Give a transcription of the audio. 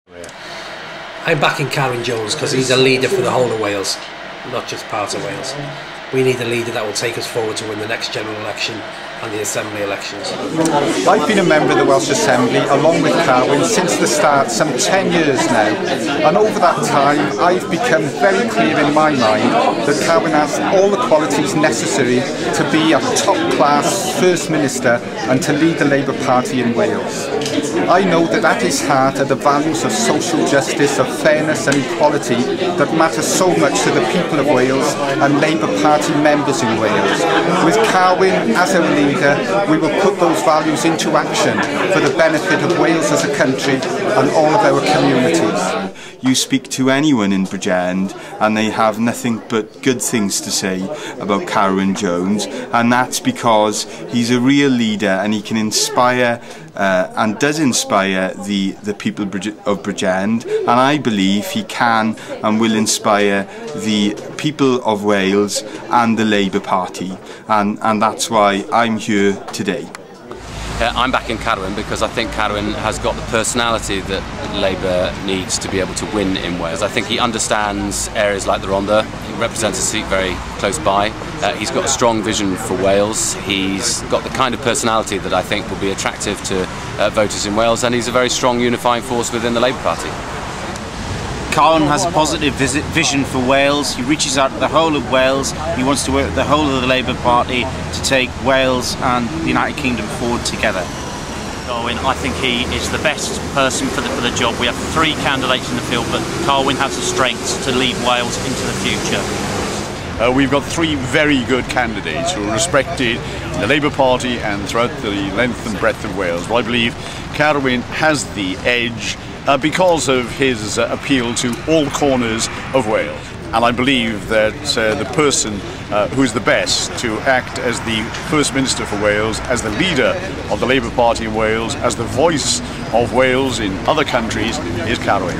I'm backing Carwyn Jones because he's a leader for the whole of Wales, not just part of Wales. We need a leader that will take us forward to win the next general election and the Assembly elections. I've been a member of the Welsh Assembly along with Carwyn since the start, some 10 years now, and over that time I've become very clear in my mind that Carwyn has all the qualities necessary to be a top-class First Minister and to lead the Labour Party in Wales. I know that at his heart are the values of social justice, of fairness and equality that matter so much to the people of Wales and Labour Party members in Wales. With Carwyn as our leader, we will put those values into action for the benefit of Wales as a country and all of our communities. You speak to anyone in Bridgend and they have nothing but good things to say about Carwyn Jones, and that's because he's a real leader and he can inspire and does inspire the people of Bridgend, and I believe he can and will inspire the people of Wales and the Labour Party, and that's why I'm here today. I'm backing Carwyn because I think Carwyn has got the personality that Labour needs to be able to win in Wales. I think he understands areas like the Rhondda. He represents a seat very close by. He's got a strong vision for Wales. He's got the kind of personality that I think will be attractive to voters in Wales, and he's a very strong unifying force within the Labour Party. Carwyn has a positive vision for Wales. He reaches out to the whole of Wales. He wants to work with the whole of the Labour Party to take Wales and the United Kingdom forward together. Carwyn, I think he is the best person for the job. We have 3 candidates in the field, but Carwyn has the strengths to lead Wales into the future. We've got 3 very good candidates who are respected in the Labour Party and throughout the length and breadth of Wales. But I believe Carwyn has the edge because of his appeal to all corners of Wales. And I believe that the person who is the best to act as the First Minister for Wales, as the leader of the Labour Party in Wales, as the voice of Wales in other countries, is Carwyn.